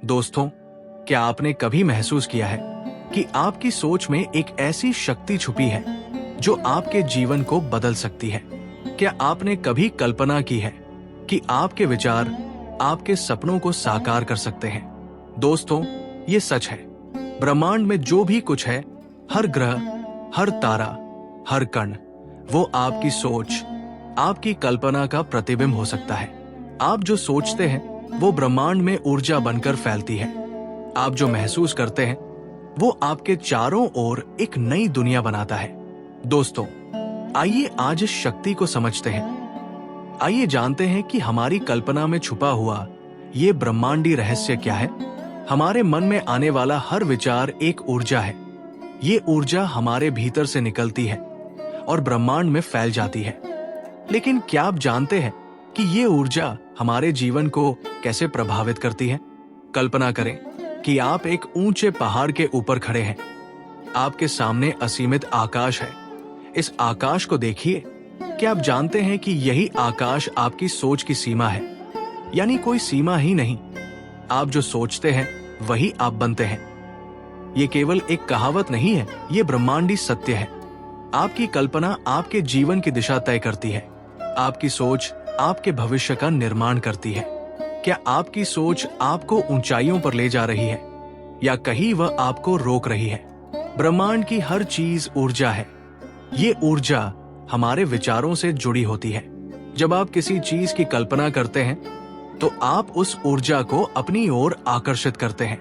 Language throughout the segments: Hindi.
दोस्तों, क्या आपने कभी महसूस किया है कि आपकी सोच में एक ऐसी शक्ति छुपी है जो आपके जीवन को बदल सकती है? क्या आपने कभी कल्पना की है कि आपके विचार आपके सपनों को साकार कर सकते हैं? दोस्तों, ये सच है। ब्रह्मांड में जो भी कुछ है, हर ग्रह, हर तारा, हर कण, वो आपकी सोच, आपकी कल्पना का प्रतिबिंब हो सकता है। आप जो सोचते हैं वो ब्रह्मांड में ऊर्जा बनकर फैलती है। आप जो महसूस करते हैं वो आपके चारों ओर एक नई दुनिया बनाता है। दोस्तों, आइए आज इस शक्ति को समझते हैं। आइए जानते हैं कि हमारी कल्पना में छुपा हुआ ये ब्रह्मांडी रहस्य क्या है। हमारे मन में आने वाला हर विचार एक ऊर्जा है। ये ऊर्जा हमारे भीतर से निकलती है और ब्रह्मांड में फैल जाती है। लेकिन क्या आप जानते हैं कि ये ऊर्जा हमारे जीवन को कैसे प्रभावित करती है? कल्पना करें कि आप एक ऊंचे पहाड़ के ऊपर खड़े हैं। आपके सामने असीमित आकाश है। इस आकाश को देखिए। क्या आप जानते हैं कि यही आकाश आपकी सोच की सीमा है? यानी कोई सीमा ही नहीं। आप जो सोचते हैं वही आप बनते हैं। ये केवल एक कहावत नहीं है, ये ब्रह्मांडी सत्य है। आपकी कल्पना आपके जीवन की दिशा तय करती है। आपकी सोच आपके भविष्य का निर्माण करती है। क्या आपकी सोच आपको ऊंचाइयों पर ले जा रही है या कहीं वह आपको रोक रही है? ब्रह्मांड की हर चीज ऊर्जा है। ये ऊर्जा हमारे विचारों से जुड़ी होती है। जब आप किसी चीज की कल्पना करते हैं तो आप उस ऊर्जा को अपनी ओर आकर्षित करते हैं।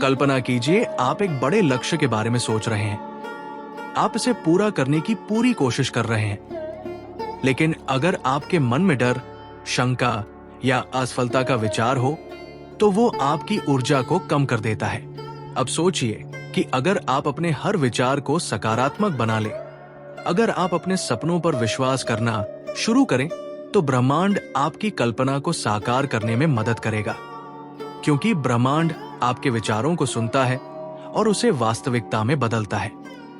कल्पना कीजिए, आप एक बड़े लक्ष्य के बारे में सोच रहे हैं। आप इसे पूरा करने की पूरी कोशिश कर रहे हैं। लेकिन अगर आपके मन में डर, शंका या असफलता का विचार हो तो वो आपकी ऊर्जा को कम कर देता है। अब सोचिए कि अगर आप अपने हर विचार को सकारात्मक बना लें, अगर आप अपने सपनों पर विश्वास करना शुरू करें, तो ब्रह्मांड आपकी कल्पना को साकार करने में मदद करेगा। क्योंकि ब्रह्मांड आपके विचारों को सुनता है और उसे वास्तविकता में बदलता है।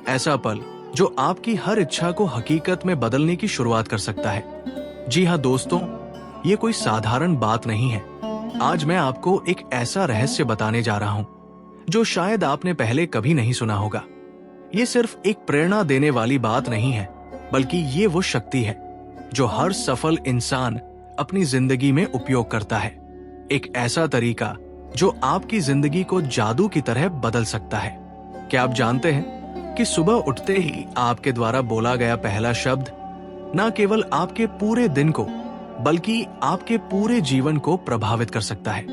ऐसा पल जो आपकी हर इच्छा को हकीकत में बदलने की शुरुआत कर सकता है। जी हाँ दोस्तों, ये कोई साधारण बात नहीं है। आज मैं आपको एक ऐसा रहस्य बताने जा रहा हूं जो शायद आपने पहले कभी नहीं सुना होगा। ये सिर्फ एक प्रेरणा देने वाली बात नहीं है, बल्कि ये वो शक्ति है जो हर सफल इंसान अपनी जिंदगी में उपयोग करता है। एक ऐसा तरीका जो आपकी जिंदगी को जादू की तरह बदल सकता है। क्या आप जानते हैं कि सुबह उठते ही आपके द्वारा बोला गया पहला शब्द न केवल आपके पूरे दिन को बल्कि आपके पूरे जीवन को प्रभावित कर सकता है।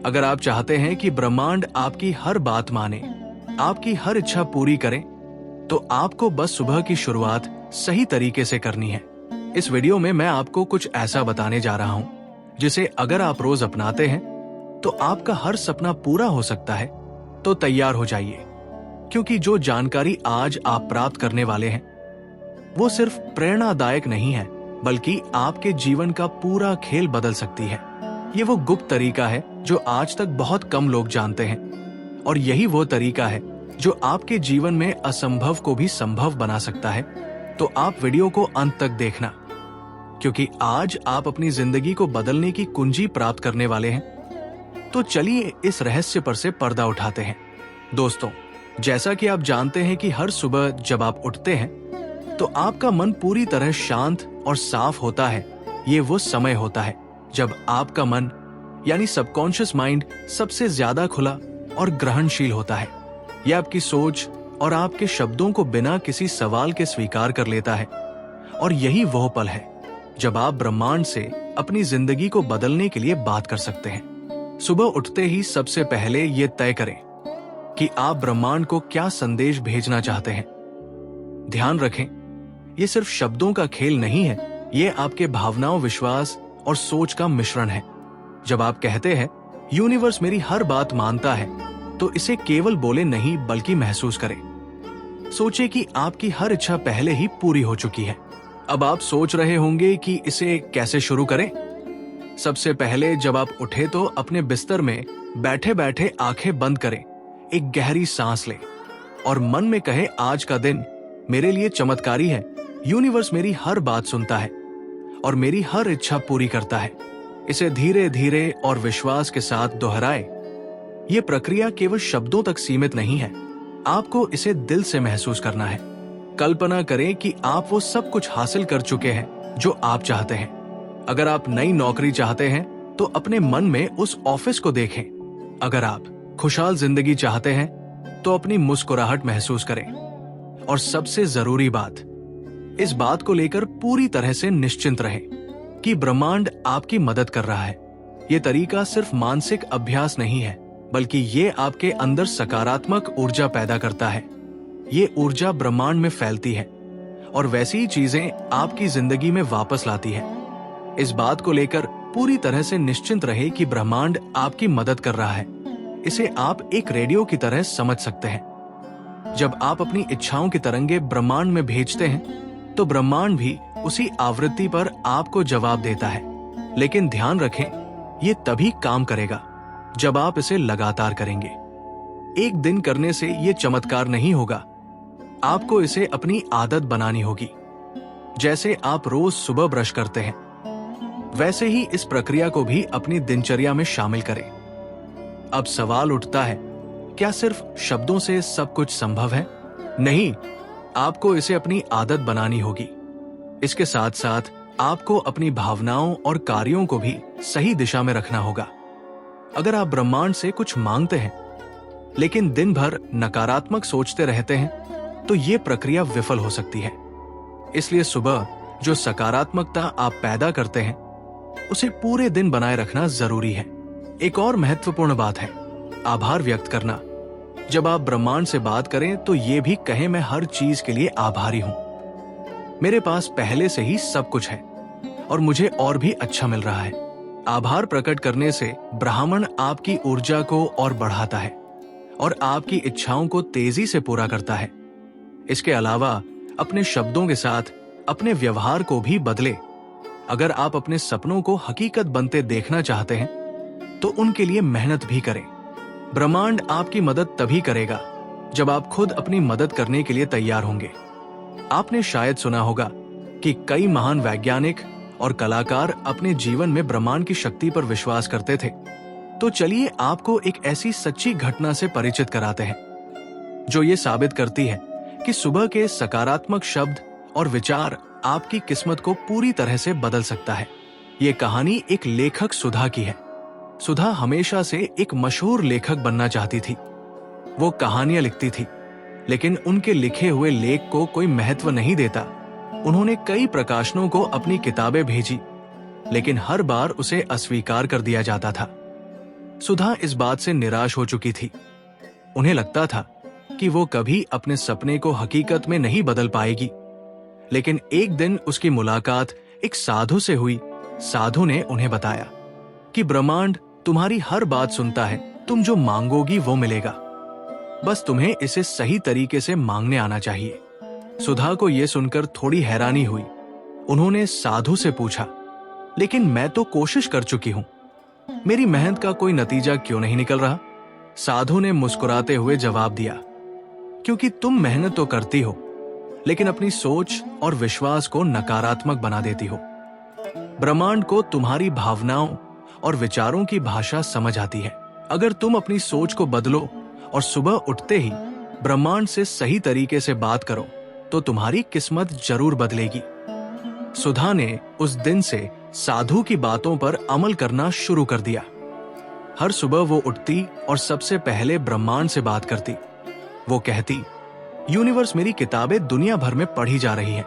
अगर आप चाहते हैं कि ब्रह्मांड आपकी हर बात माने, आपकी हर इच्छा पूरी करे, तो आपको बस सुबह की शुरुआत सही तरीके से करनी है। इस वीडियो में मैं आपको कुछ ऐसा बताने जा रहा हूं जिसे अगर आप रोज अपनाते हैं तो आपका हर सपना पूरा हो सकता है। तो तैयार हो जाइए, क्योंकि जो जानकारी आज आप प्राप्त करने वाले हैं वो सिर्फ प्रेरणादायक नहीं है, बल्कि आपके जीवन का पूरा खेल बदल सकती है। ये वो गुप्त तरीका है जो आज तक बहुत कम लोग जानते हैं, और यही वो तरीका है जो आपके जीवन में असंभव को भी संभव बना सकता है। तो आप वीडियो को अंत तक देखना, क्योंकि आज आप अपनी जिंदगी को बदलने की कुंजी प्राप्त करने वाले हैं। तो चलिए इस रहस्य पर से पर्दा उठाते हैं। दोस्तों, जैसा कि आप जानते हैं कि हर सुबह जब आप उठते हैं तो आपका मन पूरी तरह शांत और साफ होता है। ये वो समय होता है जब आपका मन यानी सबकॉन्शियस माइंड सबसे ज्यादा खुला और ग्रहणशील होता है। यह आपकी सोच और आपके शब्दों को बिना किसी सवाल के स्वीकार कर लेता है। और यही वह पल है जब आप ब्रह्मांड से अपनी जिंदगी को बदलने के लिए बात कर सकते हैं। सुबह उठते ही सबसे पहले ये तय करें कि आप ब्रह्मांड को क्या संदेश भेजना चाहते हैं। ध्यान रखें, ये सिर्फ शब्दों का खेल नहीं है, ये आपके भावनाओं, विश्वास और सोच का मिश्रण है। जब आप कहते हैं यूनिवर्स मेरी हर बात मानता है, तो इसे केवल बोले नहीं बल्कि महसूस करें। सोचे कि आपकी हर इच्छा पहले ही पूरी हो चुकी है। अब आप सोच रहे होंगे कि इसे कैसे शुरू करें। सबसे पहले जब आप उठे तो अपने बिस्तर में बैठे बैठे आंखें बंद करें, एक गहरी सांस लें और मन में कहे आज का दिन मेरे लिए चमत्कारी है। यूनिवर्स मेरी हर बात सुनता है और मेरी हर इच्छा पूरी करता है। इसे धीरे धीरे और विश्वास के साथ दोहराए। ये प्रक्रिया केवल शब्दों तक सीमित नहीं है, आपको इसे दिल से महसूस करना है। कल्पना करें कि आप वो सब कुछ हासिल कर चुके हैं जो आप चाहते हैं। अगर आप नई नौकरी चाहते हैं तो अपने मन में उस ऑफिस को देखें। अगर आप खुशहाल जिंदगी चाहते हैं तो अपनी मुस्कुराहट महसूस करें। और सबसे जरूरी बात, इस बात को लेकर पूरी तरह से निश्चिंत रहें कि ब्रह्मांड आपकी मदद कर रहा है। ये तरीका सिर्फ मानसिक अभ्यास नहीं है, बल्कि ये आपके अंदर सकारात्मक ऊर्जा पैदा करता है। ये ऊर्जा ब्रह्मांड में फैलती है और वैसी ही चीजें आपकी जिंदगी में वापस लाती है। इस बात को लेकर पूरी तरह से निश्चिंत रहे कि ब्रह्मांड आपकी मदद कर रहा है। इसे आप एक रेडियो की तरह समझ सकते हैं। जब आप अपनी इच्छाओं की तरंगे ब्रह्मांड में भेजते हैं तो ब्रह्मांड भी उसी आवृत्ति पर आपको जवाब देता है। लेकिन ध्यान रखें, ये तभी काम करेगा जब आप इसे लगातार करेंगे। एक दिन करने से ये चमत्कार नहीं होगा, आपको इसे अपनी आदत बनानी होगी। जैसे आप रोज सुबह ब्रश करते हैं, वैसे ही इस प्रक्रिया को भी अपनी दिनचर्या में शामिल करें। अब सवाल उठता है, क्या सिर्फ शब्दों से सब कुछ संभव है? नहीं, आपको इसे अपनी आदत बनानी होगी। इसके साथ साथ आपको अपनी भावनाओं और कार्यों को भी सही दिशा में रखना होगा। अगर आप ब्रह्मांड से कुछ मांगते हैं लेकिन दिन भर नकारात्मक सोचते रहते हैं तो ये प्रक्रिया विफल हो सकती है। इसलिए सुबह जो सकारात्मकता आप पैदा करते हैं उसे पूरे दिन बनाए रखना जरूरी है। एक और महत्वपूर्ण बात है आभार व्यक्त करना। जब आप ब्रह्मांड से बात करें तो ये भी कहें, मैं हर चीज के लिए आभारी हूं। मेरे पास पहले से ही सब कुछ है और मुझे और भी अच्छा मिल रहा है। आभार प्रकट करने से ब्राह्मण आपकी ऊर्जा को और बढ़ाता है और आपकी इच्छाओं को तेजी से पूरा करता है। इसके अलावा अपने शब्दों के साथ अपने व्यवहार को भी बदले। अगर आप अपने सपनों को हकीकत बनते देखना चाहते हैं तो उनके लिए मेहनत भी करें। ब्रह्मांड आपकी मदद तभी करेगा जब आप खुद अपनी मदद करने के लिए तैयार होंगे। आपने शायद सुना होगा कि कई महान वैज्ञानिक और कलाकार अपने जीवन में ब्रह्मांड की शक्ति पर विश्वास करते थे। तो चलिए आपको एक ऐसी सच्ची घटना से परिचित कराते हैं जो ये साबित करती है कि सुबह के सकारात्मक शब्द और विचार आपकी किस्मत को पूरी तरह से बदल सकता है। ये कहानी एक लेखक सुधा की है। सुधा हमेशा से एक मशहूर लेखक बनना चाहती थी। वो कहानियां लिखती थी, लेकिन उनके लिखे हुए लेख को कोई महत्व नहीं देता। उन्होंने कई प्रकाशनों को अपनी किताबें भेजी, लेकिन हर बार उसे अस्वीकार कर दिया जाता था। सुधा इस बात से निराश हो चुकी थी। उन्हें लगता था कि वो कभी अपने सपने को हकीकत में नहीं बदल पाएगी। लेकिन एक दिन उसकी मुलाकात एक साधु से हुई। साधु ने उन्हें बताया कि ब्रह्मांड तुम्हारी हर बात सुनता है, तुम जो मांगोगी वो मिलेगा, बस तुम्हें इसे सही तरीके से मांगने आना चाहिए। सुधा को यह सुनकर थोड़ी हैरानी हुई। उन्होंने साधु से पूछा, लेकिन मैं तो कोशिश कर चुकी हूं, मेरी मेहनत का कोई नतीजा क्यों नहीं निकल रहा? साधु ने मुस्कुराते हुए जवाब दिया, क्योंकि तुम मेहनत तो करती हो, लेकिन अपनी सोच और विश्वास को नकारात्मक बना देती हो। ब्रह्मांड को तुम्हारी भावनाओं और विचारों की भाषा समझ आती है। अगर तुम अपनी सोच को बदलो और सुबह उठते ही ब्रह्मांड से सही तरीके से बात करो तो तुम्हारी किस्मत जरूर बदलेगी। सुधा ने उस दिन से साधु की बातों पर अमल करना शुरू कर दिया। हर सुबह वो उठती और सबसे पहले ब्रह्मांड से बात करती। वो कहती, यूनिवर्स, मेरी किताबें दुनिया भर में पढ़ी जा रही हैं।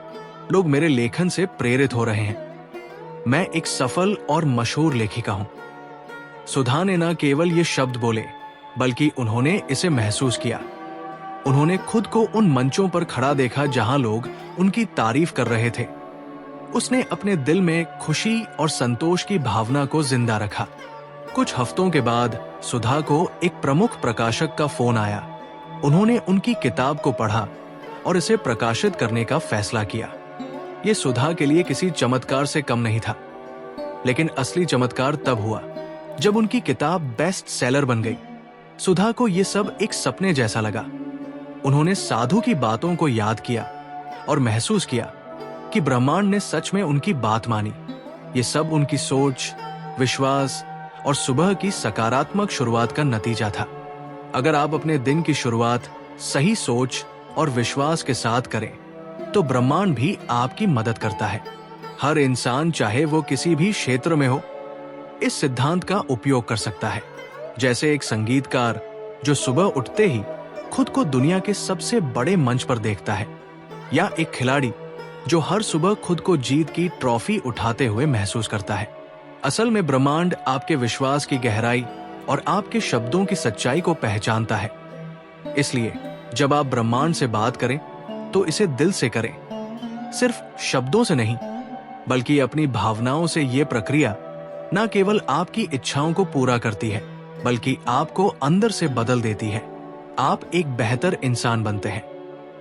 लोग मेरे लेखन से प्रेरित हो रहे हैं। मैं एक सफल और मशहूर लेखिका हूं। सुधा ने न केवल ये शब्द बोले, बल्कि उन्होंने इसे महसूस किया। उन्होंने खुद को उन मंचों पर खड़ा देखा जहां लोग उनकी तारीफ कर रहे थे। उसने अपने दिल में खुशी और संतोष की भावना को जिंदा रखा। कुछ हफ्तों के बाद सुधा को एक प्रमुख प्रकाशक का फोन आया। उन्होंने उनकी किताब को पढ़ा और इसे प्रकाशित करने का फैसला किया। यह सुधा के लिए किसी चमत्कार से कम नहीं था, लेकिन असली चमत्कार तब हुआ जब उनकी किताब बेस्ट सेलर बन गई। सुधा को यह सब एक सपने जैसा लगा। उन्होंने साधु की बातों को याद किया और महसूस किया कि ब्रह्मांड ने सच में उनकी बात मानी। ये सब उनकी सोच, विश्वास और सुबह की सकारात्मक शुरुआत का नतीजा था। अगर आप अपने दिन की शुरुआत सही सोच और विश्वास के साथ करें, तो ब्रह्मांड भी आपकी मदद करता है। हर इंसान, चाहे वो किसी भी क्षेत्र में हो, इस सिद्धांत का उपयोग कर सकता है। जैसे एक संगीतकार जो सुबह उठते ही खुद को दुनिया के सबसे बड़े मंच पर देखता है, या एक खिलाड़ी जो हर सुबह खुद को जीत की ट्रॉफी उठाते हुए महसूस करता है। असल में ब्रह्मांड आपके विश्वास की गहराई और आपके शब्दों की सच्चाई को पहचानता है। इसलिए जब आप ब्रह्मांड से बात करें, तो इसे दिल से करें, सिर्फ शब्दों से नहीं, बल्कि अपनी भावनाओं से। ये प्रक्रिया न केवल आपकी इच्छाओं को पूरा करती है, बल्कि आपको अंदर से बदल देती है। आप एक बेहतर इंसान बनते हैं।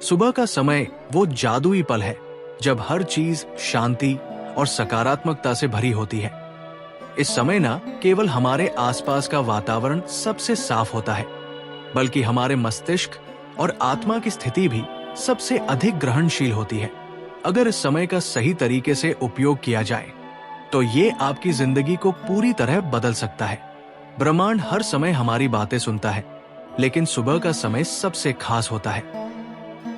सुबह का समय वो जादुई पल है जब हर चीज शांति और सकारात्मकता से भरी होती है। इस समय न केवल हमारे आसपास का वातावरण सबसे साफ होता है, बल्कि हमारे मस्तिष्क और आत्मा की स्थिति भी सबसे अधिक ग्रहणशील होती है। अगर इस समय का सही तरीके से उपयोग किया जाए, तो ये आपकी जिंदगी को पूरी तरह बदल सकता है। ब्रह्मांड हर समय हमारी बातें सुनता है, लेकिन सुबह का समय सबसे खास होता है,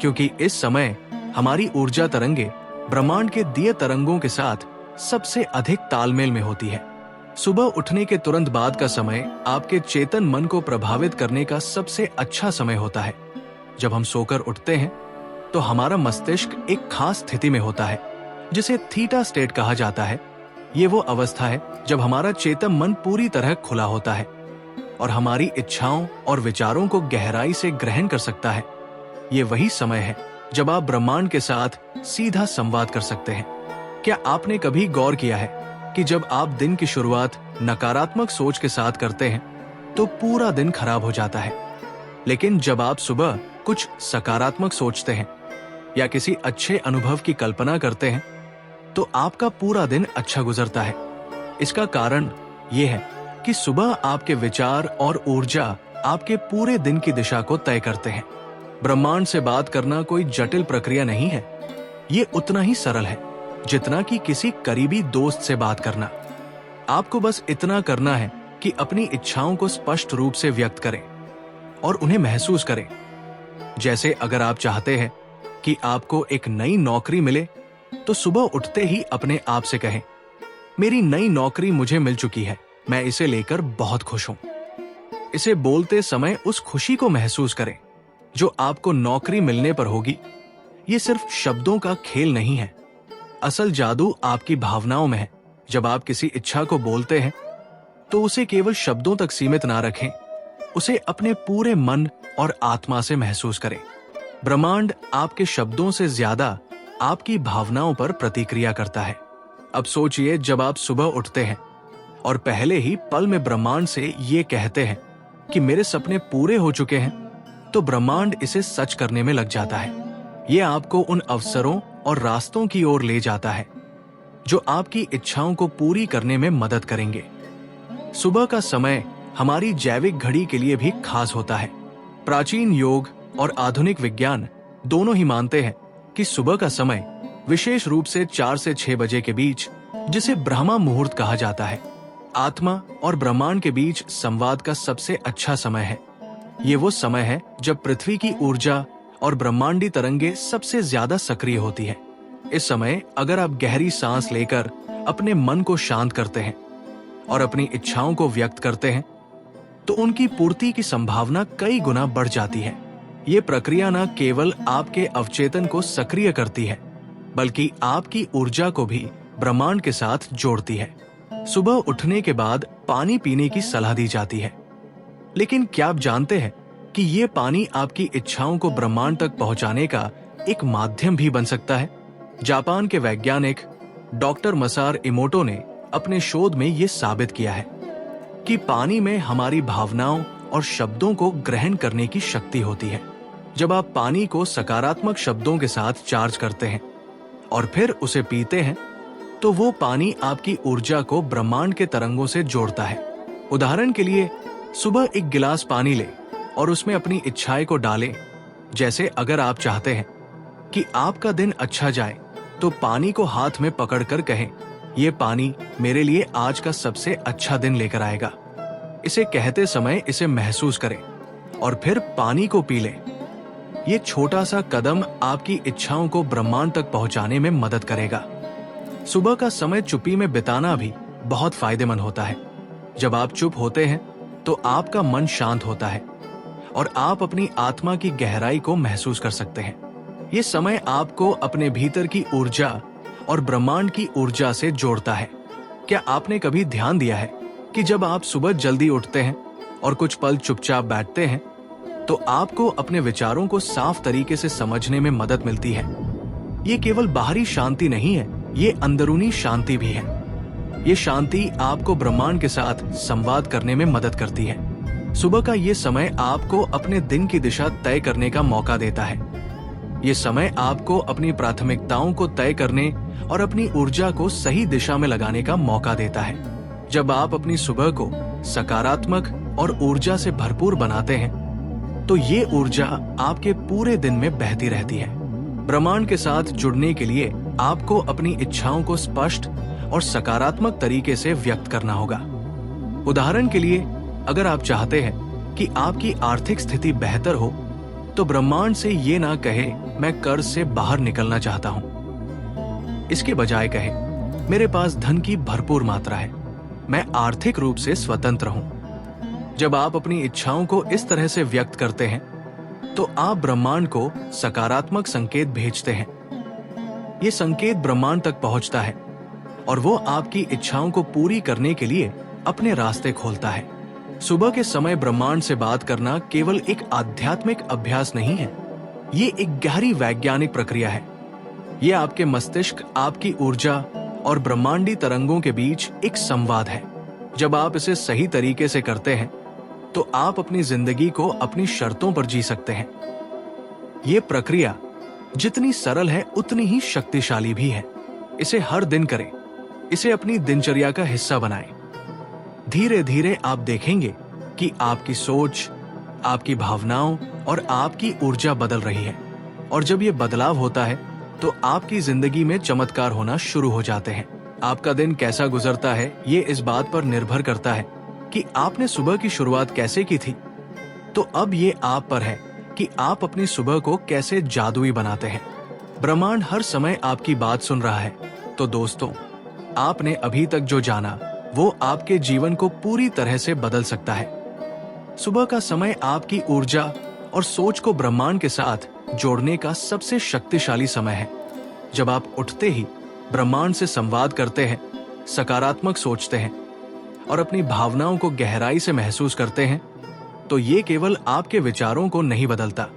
क्योंकि इस समय हमारी ऊर्जा तरंगे ब्रह्मांड के दिए तरंगों के साथ सबसे अधिक तालमेल में होती है। सुबह उठने के तुरंत बाद का समय आपके चेतन मन को प्रभावित करने का सबसे अच्छा समय होता है। जब हम सोकर उठते हैं, तो हमारा मस्तिष्क एक खास स्थिति में होता है, जिसे थीटा स्टेट कहा जाता है। ये वो अवस्था है जब हमारा चेतन मन पूरी तरह खुला होता है और हमारी इच्छाओं और विचारों को गहराई से ग्रहण कर सकता है। ये वही समय है जब आप ब्रह्मांड के साथ सीधा संवाद कर सकते हैं। क्या आपने कभी गौर किया है कि जब आप दिन की शुरुआत नकारात्मक सोच के साथ करते हैं, तो पूरा दिन खराब हो जाता है। लेकिन जब आप सुबह कुछ सकारात्मक सोचते हैं या किसी अच्छे अनुभव की कल्पना करते हैं, तो आपका पूरा दिन अच्छा गुजरता है। इसका कारण यह है कि सुबह आपके विचार और ऊर्जा आपके पूरे दिन की दिशा को तय करते हैं। ब्रह्मांड से बात करना कोई जटिल प्रक्रिया नहीं है। ये उतना ही सरल है जितना कि किसी करीबी दोस्त से बात करना। आपको बस इतना करना है कि अपनी इच्छाओं को स्पष्ट रूप से व्यक्त करें और उन्हें महसूस करें। जैसे अगर आप चाहते हैं कि आपको एक नई नौकरी मिले, तो सुबह उठते ही अपने आप से कहें, मेरी नई नौकरी मुझे मिल चुकी है, मैं इसे लेकर बहुत खुश हूं। इसे बोलते समय उस खुशी को महसूस करें जो आपको नौकरी मिलने पर होगी। ये सिर्फ शब्दों का खेल नहीं है। असल जादू आपकी भावनाओं में है। जब आप किसी इच्छा को बोलते हैं, तो उसे केवल शब्दों तक सीमित ना रखें, उसे अपने पूरे मन और आत्मा से महसूस करें। ब्रह्मांड आपके शब्दों से ज्यादा आपकी भावनाओं पर प्रतिक्रिया करता है। अब सोचिए, जब आप सुबह उठते हैं और पहले ही पल में ब्रह्मांड से ये कहते हैं कि मेरे सपने पूरे हो चुके हैं, तो ब्रह्मांड इसे सच करने में लग जाता है। ये आपको उन अवसरों और रास्तों की ओर ले जाता है जो आपकी इच्छाओं को पूरी करने में मदद करेंगे। सुबह का समय हमारी जैविक घड़ी के लिए भी खास होता है। प्राचीन योग और आधुनिक विज्ञान दोनों ही मानते हैं कि सुबह का समय, विशेष रूप से 4 से 6 बजे के बीच, जिसे ब्रह्मा मुहूर्त कहा जाता है, आत्मा और ब्रह्मांड के बीच संवाद का सबसे अच्छा समय है। ये वो समय है जब पृथ्वी की ऊर्जा और ब्रह्मांडी तरंगे सबसे ज्यादा सक्रिय होती है। इस समय अगर आप गहरी सांस लेकर अपने मन को शांत करते हैं और अपनी इच्छाओं को व्यक्त करते हैं, तो उनकी पूर्ति की संभावना कई गुना बढ़ जाती है। ये प्रक्रिया न केवल आपके अवचेतन को सक्रिय करती है, बल्कि आपकी ऊर्जा को भी ब्रह्मांड के साथ जोड़ती है। सुबह उठने के बाद पानी पीने की सलाह दी जाती है, लेकिन क्या आप जानते हैं कि ये पानी आपकी इच्छाओं को ब्रह्मांड तक पहुंचाने का एक माध्यम भी बन सकता है? जापान के वैज्ञानिक डॉक्टर मसार इमोटो ने अपने शोध में ये साबित किया है कि पानी में हमारी भावनाओं और शब्दों को ग्रहण करने की शक्ति होती है। जब आप पानी को सकारात्मक शब्दों के साथ चार्ज करते हैं और फिर उसे पीते हैं, तो वो पानी आपकी ऊर्जा को ब्रह्मांड के तरंगों से जोड़ता है। उदाहरण के लिए, सुबह एक गिलास पानी लें और उसमें अपनी इच्छाएं को डालें। जैसे अगर आप चाहते हैं कि आपका दिन अच्छा जाए, तो पानी को हाथ में पकड़कर कहें, ये पानी मेरे लिए आज का सबसे अच्छा दिन लेकर आएगा। इसे कहते समय इसे महसूस करें और फिर पानी को पी लें। ये छोटा सा कदम आपकी इच्छाओं को ब्रह्मांड तक पहुंचाने में मदद करेगा। सुबह का समय चुप्पी में बिताना भी बहुत फायदेमंद होता है। जब आप चुप होते हैं तो आपका मन शांत होता है और आप अपनी आत्मा की गहराई को महसूस कर सकते हैं। ये समय आपको अपने भीतर की ऊर्जा और ब्रह्मांड की ऊर्जा से जोड़ता है। क्या आपने कभी ध्यान दिया है कि जब आप सुबह जल्दी उठते हैं और कुछ पल चुपचाप बैठते हैं तो आपको अपने विचारों को साफ तरीके से समझने में मदद मिलती है। ये केवल बाहरी शांति नहीं है, ये अंदरूनी शांति भी है। ये शांति आपको ब्रह्मांड के साथ संवाद करने में मदद करती है। सुबह का ये समय आपको अपने दिन की दिशा तय करने का मौका देता है। ये समय आपको अपनी प्राथमिकताओं को तय करने और अपनी ऊर्जा को सही दिशा में लगाने का मौका देता है। जब आप अपनी सुबह को सकारात्मक और ऊर्जा से भरपूर बनाते हैं तो ये ऊर्जा आपके पूरे दिन में बहती रहती है। ब्रह्मांड के साथ जुड़ने के लिए आपको अपनी इच्छाओं को स्पष्ट और सकारात्मक तरीके से व्यक्त करना होगा। उदाहरण के लिए, अगर आप चाहते हैं कि आपकी आर्थिक स्थिति बेहतर हो तो ब्रह्मांड से ये ना कहे मैं कर्ज से बाहर निकलना चाहता हूं। इसके बजाय कहे मेरे पास धन की भरपूर मात्रा है, मैं आर्थिक रूप से स्वतंत्र हूं। जब आप अपनी इच्छाओं को इस तरह से व्यक्त करते हैं तो आप ब्रह्मांड को सकारात्मक संकेत भेजते हैं। ये संकेत ब्रह्मांड तक पहुंचता है और वो आपकी इच्छाओं को पूरी करने के लिए अपने रास्ते खोलता है। सुबह के समय ब्रह्मांड से बात करना केवल एक आध्यात्मिक अभ्यास नहीं है, ये एक गहरी वैज्ञानिक प्रक्रिया है। ये आपके मस्तिष्क, आपकी ऊर्जा और ब्रह्मांडी तरंगों के बीच एक संवाद है। जब आप इसे सही तरीके से करते हैं तो आप अपनी जिंदगी को अपनी शर्तों पर जी सकते हैं। ये प्रक्रिया जितनी सरल है उतनी ही शक्तिशाली भी है। इसे हर दिन करें, इसे अपनी दिनचर्या का हिस्सा बनाएं। धीरे धीरे आप देखेंगे कि आपकी सोच, आपकी भावनाओं और आपकी ऊर्जा बदल रही है। और जब ये बदलाव होता है तो आपकी जिंदगी में चमत्कार होना शुरू हो जाते हैं। आपका दिन कैसा गुजरता है ये इस बात पर निर्भर करता है कि आपने सुबह की शुरुआत कैसे की थी। तो अब ये आप पर है कि आप अपनी सुबह को कैसे जादुई बनाते हैं। ब्रह्मांड हर समय आपकी बात सुन रहा है। तो दोस्तों, आपने अभी तक जो जाना वो आपके जीवन को पूरी तरह से बदल सकता है। सुबह का समय आपकी ऊर्जा और सोच को ब्रह्मांड के साथ जोड़ने का सबसे शक्तिशाली समय है। जब आप उठते ही ब्रह्मांड से संवाद करते हैं, सकारात्मक सोचते हैं और अपनी भावनाओं को गहराई से महसूस करते हैं तो ये केवल आपके विचारों को नहीं बदलता,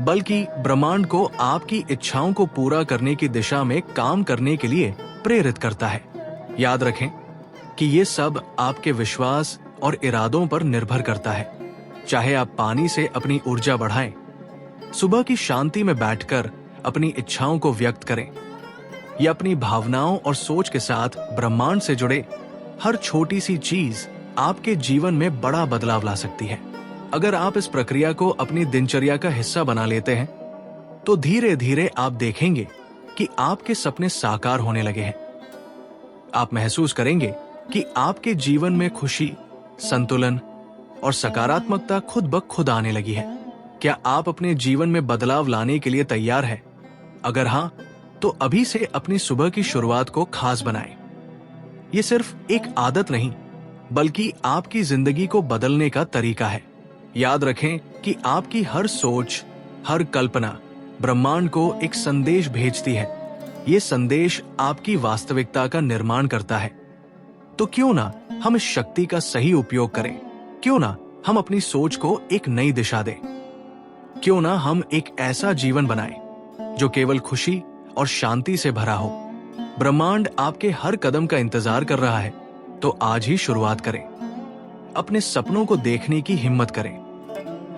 बल्कि ब्रह्मांड को आपकी इच्छाओं को पूरा करने की दिशा में काम करने के लिए प्रेरित करता है। याद रखें कि ये सब आपके विश्वास और इरादों पर निर्भर करता है। चाहे आप पानी से अपनी ऊर्जा बढ़ाएं, सुबह की शांति में बैठकर अपनी इच्छाओं को व्यक्त करें या अपनी भावनाओं और सोच के साथ ब्रह्मांड से जुड़े, हर छोटी सी चीज आपके जीवन में बड़ा बदलाव ला सकती है। अगर आप इस प्रक्रिया को अपनी दिनचर्या का हिस्सा बना लेते हैं तो धीरे धीरे आप देखेंगे कि आपके सपने साकार होने लगे हैं। आप महसूस करेंगे कि आपके जीवन में खुशी, संतुलन और सकारात्मकता खुद ब खुद आने लगी है। क्या आप अपने जीवन में बदलाव लाने के लिए तैयार हैं? अगर हाँ, तो अभी से अपनी सुबह की शुरुआत को खास बनाएं। ये सिर्फ एक आदत नहीं, बल्कि आपकी जिंदगी को बदलने का तरीका है। याद रखें कि आपकी हर सोच, हर कल्पना ब्रह्मांड को एक संदेश भेजती है। ये संदेश आपकी वास्तविकता का निर्माण करता है। तो क्यों ना हम इस शक्ति का सही उपयोग करें? क्यों ना हम अपनी सोच को एक नई दिशा दें? क्यों ना हम एक ऐसा जीवन बनाएं जो केवल खुशी और शांति से भरा हो? ब्रह्मांड आपके हर कदम का इंतजार कर रहा है, तो आज ही शुरुआत करें। अपने सपनों को देखने की हिम्मत करें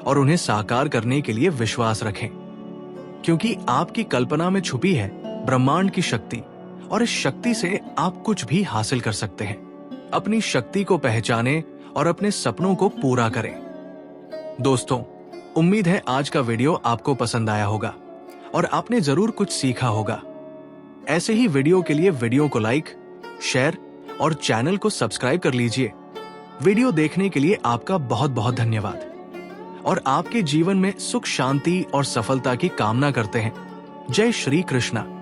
और उन्हें साकार करने के लिए विश्वास रखें, क्योंकि आपकी कल्पना में छुपी है ब्रह्मांड की शक्ति, और इस शक्ति से आप कुछ भी हासिल कर सकते हैं। अपनी शक्ति को पहचानें और अपने सपनों को पूरा करें। दोस्तों, उम्मीद है आज का वीडियो आपको पसंद आया होगा और आपने जरूर कुछ सीखा होगा। ऐसे ही वीडियो के लिए वीडियो को लाइक, शेयर और चैनल को सब्सक्राइब कर लीजिए। वीडियो देखने के लिए आपका बहुत बहुत धन्यवाद और आपके जीवन में सुख, शांति और सफलता की कामना करते हैं। जय श्री कृष्णा।